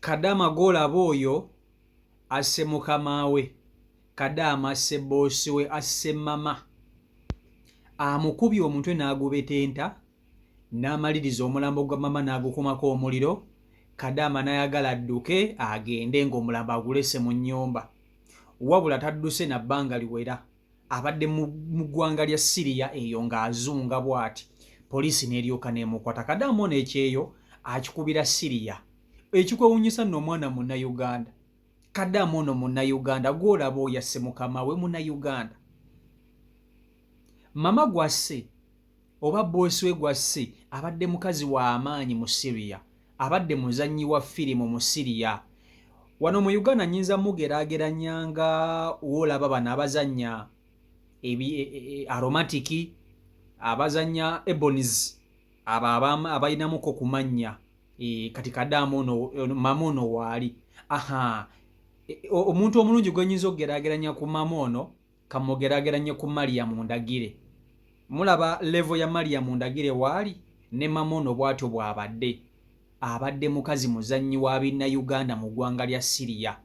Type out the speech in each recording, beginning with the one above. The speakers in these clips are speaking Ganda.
Kadama golaba oyo asse mukama we, Kadama asse boosi we, asse mama. Amukubye omutwe n'agubetenta, n'amaliriza omulambo gwa mama n'agukumako omuliro. Kadama n'ayagala adduke agende ng'omulambo agulese mu nnyumba. Wabula tadduse na bbanga liwera. Abadde mu ggwanga lya Syria eyo ng'azunga bw'ati. Poliisi n'eryoka n'emukwata. Kadama ono ekyeyo akikubira Syria. Ekikwewuunyisa nno omwana Munnayuganda. Kadama ono Munnayuganda gw'olaba oyo asse mukama we Munnayuganda. Mama gwasse oba boosi we gwasse abadde mukazi wa amaanyi mu Syria. Abadde muzannyi wa firimu mu Syria. Wano mu Uganda nnyinza mugeraageranyanga w'olaba bano abazannya aromatiki, abazannya ebonies, abayinamuko kumanya. Kati Kadama ono mama ono waali. Omuntu omulungi gwe nnyinza okugeraageranya ku mama ono kamugeraageranye ku Mariam Ndagire. Mulaba level ya Mariam Ndagire waali ne mama ono bw'atyo bw'abadde. Abadde mukazi muzannyi wa Bannayuganda mu ggwanga lya Syria.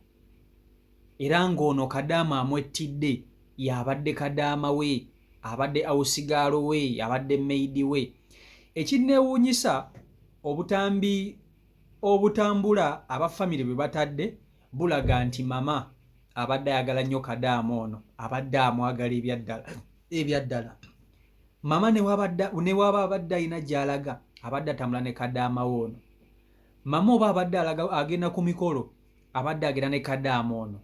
Era ng'ono Kadama amwettidde y'abadde Kadama we, abadde awusigaalo we, abadde maidi we. Ekinneewuunyisa obutambi obutambula abafamily bwe batadde bulaga nti mama abadde ayagala nnyo Kadama ono, abadde amwagala ebyaddala. Mama ne waba abadde alina gy'alaga abadde atambula ne Kadama ono. Mama oba abadde agenda ku mikolo abadde agenda ne Kadama ono.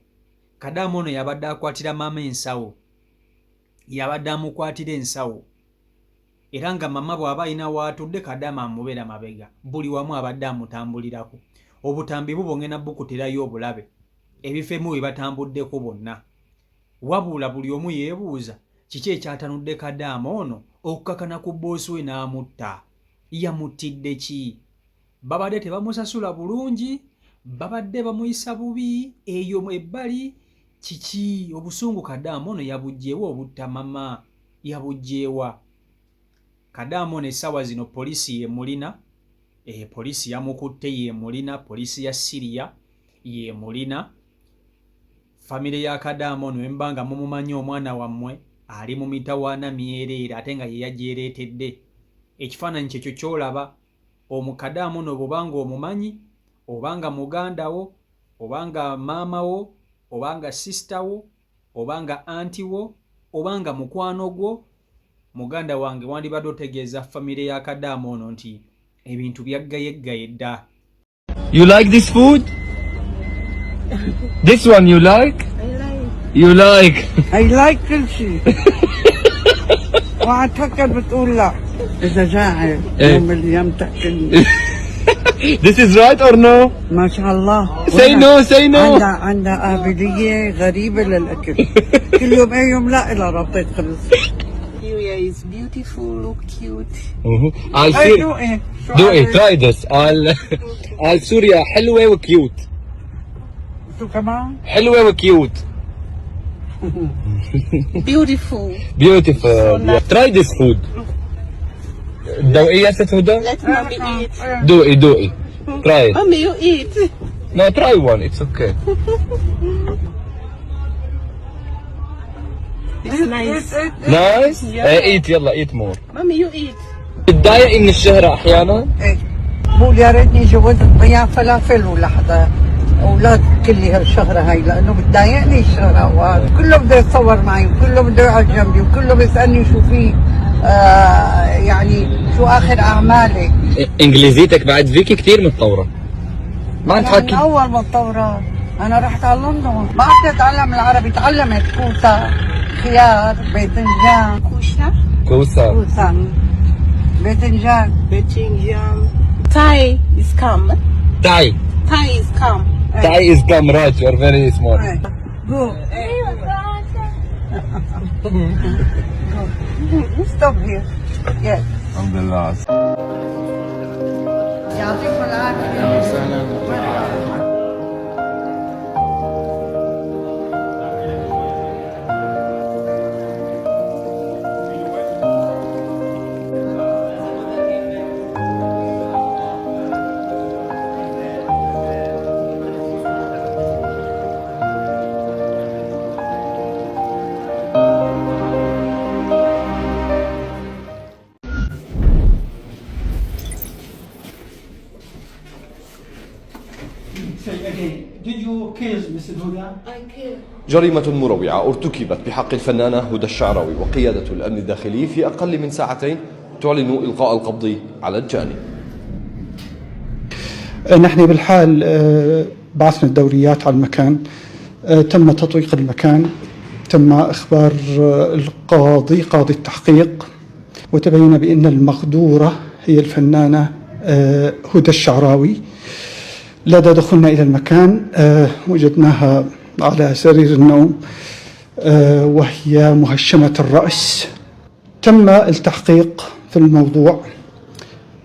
Kadama ono yabadde akwatira mama ensawo, yabadde amukwatira ensawo. Era nga mama bw'aba alina w'atudde Kadama amubeera mabega, buli wamu abadde amutambulirako. Obutambi bubongena bukuterayo obulabe ebifo emu we batambuddeko bonna. Wabula buli omu yeebuuza kiki ekyatanudde Kadama ono okukakana ku boosi we n'amutta. Yamuttidde ki? Babadde tebamusasula bulungi, babadde bamuyisa bubi, eyo ebbali kiki? Obusungu Kadama ono yabugyewa obutta mama, yabugyewa. Kadama ono essaawa zino poliisi yemulina, poliisi yamukutte yemulina, poliisi ya Syria yemulina. Famire ya Kadama ono embanga mumumanyi omwana wammwe ali mu mitawaana myereere ate nga ye yagyereetedde. Ekifaananyi kyekyo ky'olaba. Kadama ono bw'obanga omumanyi, obanga muganda wo, obanga maama wo, obanga sisita wo, obanga anti wo, obanga mukwano gwo, muganda wange wandibadde otegeeza famire ya Kadama ono nti ebintu byaggaye dda. You like this food? This one you like? I like. You like? I like كل شيء. وأعتقد بتقول لا إذا جاعل يوم الأيام تأكلني. This is right or no? ما شاء الله. Say no, say no. عندها قابلية غريبة للأكل. كل يوم أي يوم لا إلا ربطة خبز. Syria is beautiful, look cute. I'll أي see. do إيه. Do it, try this. I'll سوريا حلوة وكيوت. شو كمان؟ حلوة وكيوت. Beautiful. Beautiful. Try this food. دوقي يا ست هدى. Let mommy eat. دوقي. Try it. Mommy, you eat. No, try one. It's okay. It's nice. Nice. Yeah. Eat يلا eat more. Mommy, you eat. بتضايق من الشهرة أحيانا؟ ايه بقول يا ريتني جوزت بياع فلافل ولا حدا اولاد كل هالشهرة هاي لانه بتضايقني الشهرة وهذا كله بده يتصور معي وكله بده يقعد جنبي وكله بيسالني شو في يعني شو اخر اعمالي. انجليزيتك بعد فيكي كتير متطورة. ما أنا تحكي. من اول متطورة. انا رحت على لندن ما عرفت اتعلم العربي تعلمت كوسة خيار باذنجان. كوسة. باذنجان. Thai is come. Thai. Thai is come. Thai is come right. You are very smart. Go. Stop here. Yes. Alhamdulillah. يعطيكم العافية. say again, did you kill Mr. Huda? I killed. جريمة مروعة ارتكبت بحق الفنانة هدى الشعراوي، وقيادة الأمن الداخلي في أقل من ساعتين تعلن إلقاء القبض على الجاني. نحن بالحال بعثنا الدوريات على المكان، تم تطويق المكان، تم إخبار قاضي التحقيق، وتبين بأن المغدورة هي الفنانة هدى الشعراوي. لدى دخولنا إلى المكان وجدناها على سرير النوم وهي مهشمة الرأس. تم التحقيق في الموضوع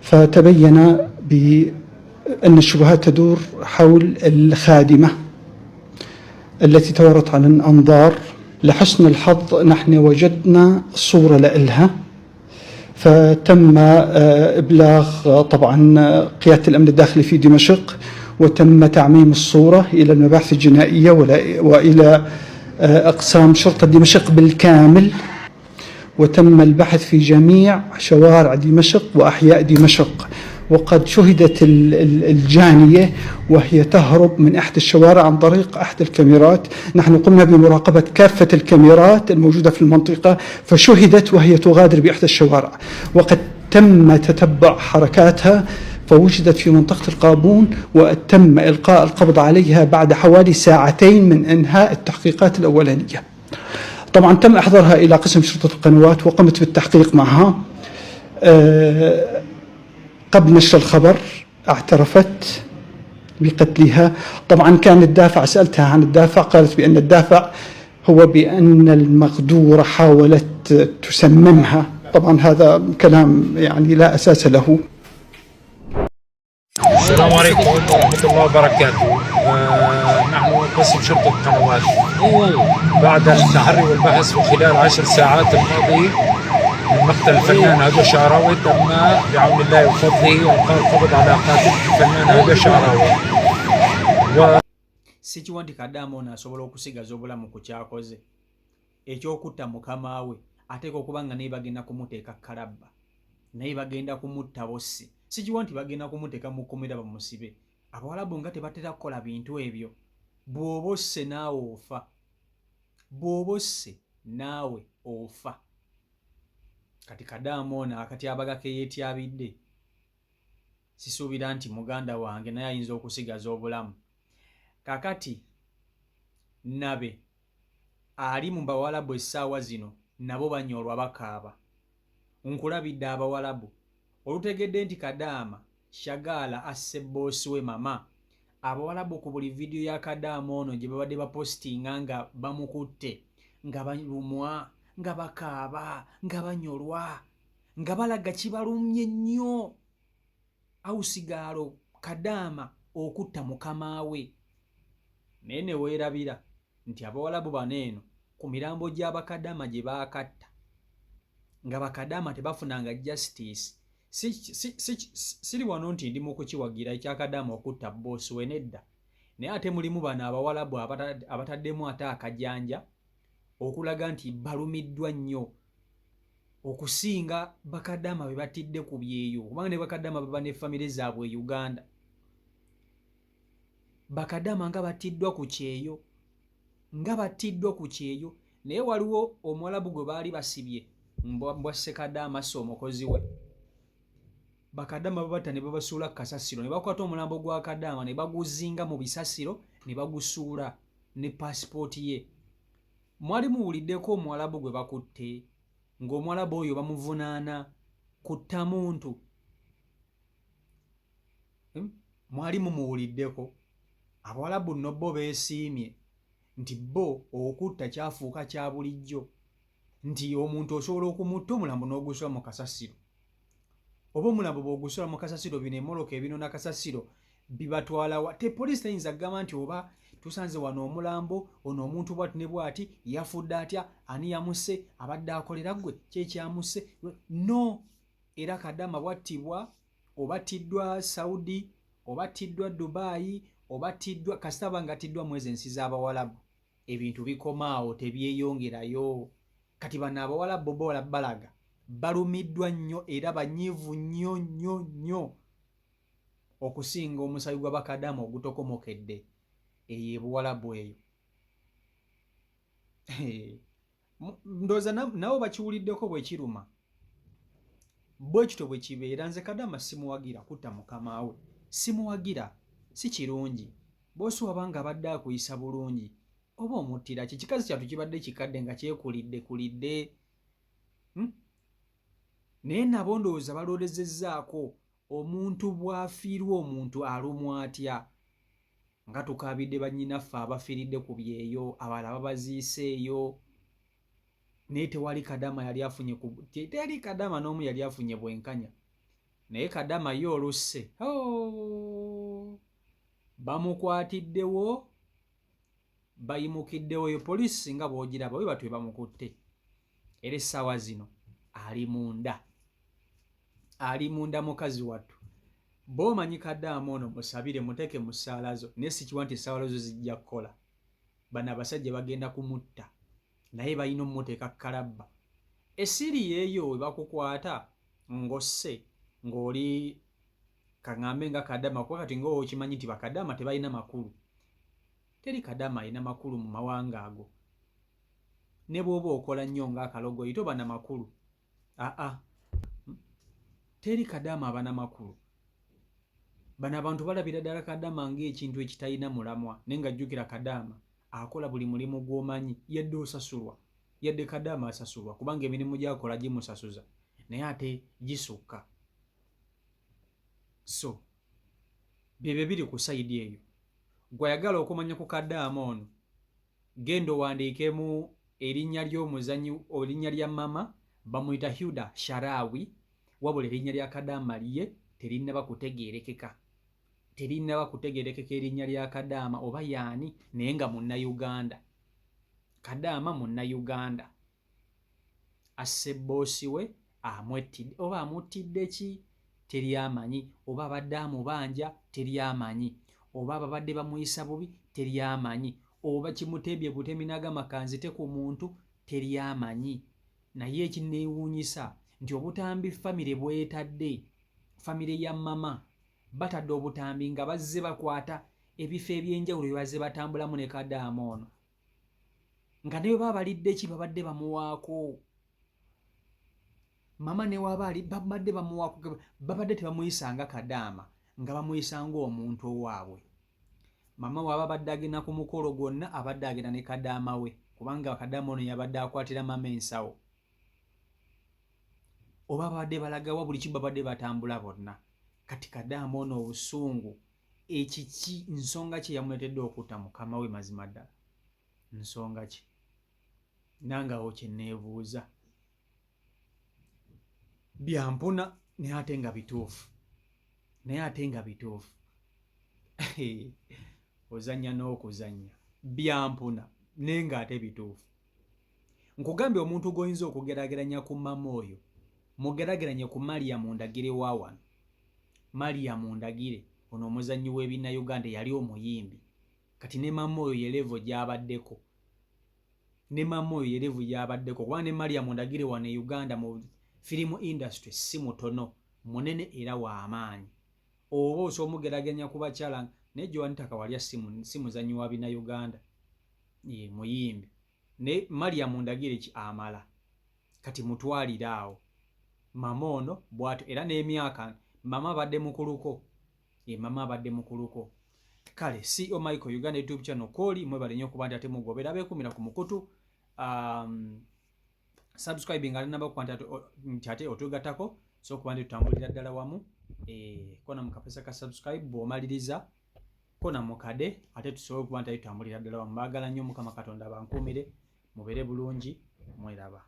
فتبين بأن الشبهات تدور حول الخادمة التي توارت عن الأنظار. لحسن الحظ نحن وجدنا صورة لإلها، فتم إبلاغ طبعا قيادة الأمن الداخلي في دمشق، وتم تعميم الصورة إلى المباحث الجنائية وإلى أقسام شرطة دمشق بالكامل، وتم البحث في جميع شوارع دمشق وأحياء دمشق. وقد شهدت الجانية وهي تهرب من أحد الشوارع عن طريق أحد الكاميرات. نحن قمنا بمراقبة كافة الكاميرات الموجودة في المنطقة، فشهدت وهي تغادر بإحدى الشوارع، وقد تم تتبع حركاتها فوجدت في منطقة القابون، وتم إلقاء القبض عليها بعد حوالي ساعتين من إنهاء التحقيقات الأولانية. طبعا تم إحضارها إلى قسم شرطة القنوات وقمت بالتحقيق معها. قبل نشر الخبر اعترفت بقتلها. طبعا كان الدافع، سألتها عن الدافع، قالت بأن الدافع هو بأن المغدورة حاولت تسممها. طبعا هذا كلام يعني لا أساس له. السلام عليكم ورحمة الله وبركاته. نحن قسم شرطة قنوات بعد التحري والبحث وخلال 10 ساعات الماضية من مقتل الفنان هدى الشعراوي، تم بعون الله وفضله إلقاء القبض على قاتل الفنان هدى الشعراوي. Sikiwandika Adamo n'asobola okusigaza obulamu ku kyakoze ekyokutta mukama we, ateeka okuba nga naye bagenda kumuteeka kalabba, naye bagenda kumutta bossi. Sikiwa nti bagenda kumuteeka mu kkomera bamusibe. Abawalabu nga tebatera kukola bintu ebyo. Bw'oba osse naawe ofa, bw'oba osse naawe ofa. Kati Kadaamo ono akatyabaga ke yeetyabidde, sisuubira nti muganda wange naye ayinza okusigaza obulamu. Kakati Nabe ali mu bawalabu essaawa zino nabo banyolwa bakaaba. Nkulabidde abawalabu olutegedde nti Kadaama Shagaala asse boosi we mama. Abawalabu ku buli vidiyo ya Kadaamo ono gye babadde bapostinga nga bamukutte, nga balumwa, nga bakaaba, nga banyolwa, nga balaga kibalumye nnyo. Awusigaalo Kadaama okutta mukama we. Naye ne weerabira nti abawalabu bano eno ku mirambo gy'Abakadaama gye baakatta, nga Bakadaama tebafunanga justice. Siri wano nti ndi mu kukiwagira ekya Kadaama okutta boosi we, nedda. Naye ate mulimu bano abawalabu abataddemu ate akajanja okulaga nti balumiddwa nnyo okusinga Bakadaama be batidde ku byeyo, kubanga ne Bakadaama baba ne famire zaabwe e Uganda. Bakadaama nga batiddwa ku kyeyo, naye waliwo omuwalabu gwe baali basibye mbwa Ssekadaama asse omukozi we. Bakadaama babata ne babasuula ku kasasiro, ne bakwata omulambo gwa Kadaama ne baguzinga mu bisasiro ne bagusuula ne paasipooti ye. Mwali muwuliddeko omuwalabu gwe bakutte, ng'omuwalabu oyo bamuvunaana kutta muntu. Mwali mumuwuliddeko. Abawalabu nno bo beesiimye nti bo okutta kyafuuka kya bulijjo, nti omuntu osobola okumutta omulambo n'ogusula mu kasasiro, oba omulambo bw'ogusula mu kasasiro, bino emmoloka ebinona kasasiro bibatwala wa. Te poliisi tayinza kugamba nti oba tusanze wano omulambo ono omuntu bw'ati ne bw'ati yafudde atya, ani yamusse, abadde akolera ggwe kyekyamusse. No. Era Kadaama bwattibwa, obattiddwa Saudi, obattiddwa Dubai, obattiddwa kasitaba nga attiddwa mwezi ensi z'abawalabu. Ebintu bikomaawo, tebyeyongerayo. Kati bano abawalabu bo balaga balumiddwa nnyo era banyiivu nnyo. okusinga omusayi gw'abakadaama ogutokomokedde eyo ebuwalabu eyo. Ndowooza nabo bakiwuliddeko bwe kiruma. Bwe kityo bwe kibeera. Nze Kadaama simuwagira kutta mukama we, simuwagira, si kirungi. Bw'osi wabanga abadde akuyisa bulungi oba omuttira ki? Kikazi kyattu kibadde kikadde nga kyekulidde. Naye nabo ndowooza balowoozezzaako omuntu bw'afiirwa omuntu alumwa atya. Nga tukaabidde bannyinaffe abafiiridde ku byeyo, abalala babaziiseeyo. Naye tewali Kadaama yali afunye teri Kadaama n'omu yali afunye bwenkanya. Naye Kadaama ye olusse bamukwatiddewo, bayimukiddewo. Yo poliisi singa bw'ogiraba we batwe bamukutte. Era essaawa zino ali munda mukazi wattu. Bw'omanyi Kadaama ono musabire muteeke mu ssaala zo, naye sikiwa nti ssaala zo zijja kukola. Bano abasajja bagenda kumutta naye balina ommuteeka kalabba. Essiri yeeyo we bakukwata ng'osse ng'oli kaŋŋambe nga Kadaama, kuba kati ng'owo okimanyi nti bakadaama tebalina makulu. Teri Kadaama alina makulu mu mawanga ago. Ne bw'oba okola nnyo ng'akalogo yito bana makulu. Teri Kadaama abana makulu. Bano abantu balabira ddala Kadaama ng'ekintu ekitalina mulamwa, naye nga jjukira Kadaama akola buli mulimu gw'omanyi, yadde osasulwa, yadde Kadaama asasulwa kubanga emirimu gy'akola gimusasuza, naye ate gisukka. So byebyo biri ku sayidi eyo. Gw'ayagala okumanya ku Kadaama ono, genda owandiikemu erinnya ly'omuzannyi, erinnya lya mama bamuyita Huda Sharawi, wabula erinnya lya Kadaama lye terinnaba kutegeerekeka. Terinnaba kutegeerekeka erinnya lya Kadaama oba yaani, naye nga Munnayuganda. Kadaama Munnayuganda. Asse boosi we amwettidde, oba amuttidde ki teri amanyi, oba abadde amubanja teri amanyi, oba ababadde bamuyisa bubi teri amanyi, oba kimuteebye butemi n'agamakanzite ku muntu teri amanyi. Naye ekinneewuunyisa nti obutambi famire bwetadde, famire ya mama batadde obutambi nga bazze bakwata ebifo eby'enjawulo bye batambulamu ne Kadaama ono, nga naye baba balidde ki babadde bamuwaako. Mama ne wabaali babadde bamuwaako, babadde tebamuyisanga Kadaama nga bamuyisanga omuntu owaabwe. Mama waba badde agenda ku mukolo gwonna abadde agenda ne Kadaama we, kubanga Kadaama ono yabadde akwatira mama ensawo. Oba babadde balagawa buli kimu babadde batambula bonna. Kati Kadaama ono obusungu ekiki, nsonga ki yamuletedde okutta mukama we mazima ddala? Nsonga ki? Nangawo kye neebuuza. Byampuna naye ate nga bituufu. Naye ate nga bituufu. Ozannya n'okuzannya. Byampuna naye nga ate bituufu. Nkugambye omuntu goyinza okugeraageranya ku mama oyo, mugeraageranye ku Mariam Ndagire wa wano. Mariam Ndagire ono omuzannyi w'Ebinnayuganda yali omuyimbi. Kati ne mama oyo ye level gy'abaddeko. Ne mama oyo ye level gy'abaddeko. Kuba ne Mariam Ndagire wano e Uganda mu firimu industry si mutono, munene era w'amaanyi. Oba osoomugeraganya ku bakyala naye Joanita Kawalya si muzannyi wa Binnayuganda. Ye muyimbi. Ne Mariam Ndagire ki amala. Kati mutwalire awo. Mama ono bw'atyo era n'emyaka mama abadde mukuluko. Mama abadde mukuluko. Kale CEO Michael Uganda YouTube channel koli mwebale nnyo kuba nti ate mugobera beekumira ku mukutu. Subscribing ali namba kwanta nti ate otugatako so kuba nti tutambulira ddala wamu. Kona mukapesa ka subscribe bw'omaliriza kona mukade ate tusobola kuba nti tutambulira ddala wamu. Baagala nnyo Mukama Katonda bankuumire, mubeere bulungi, mweraba.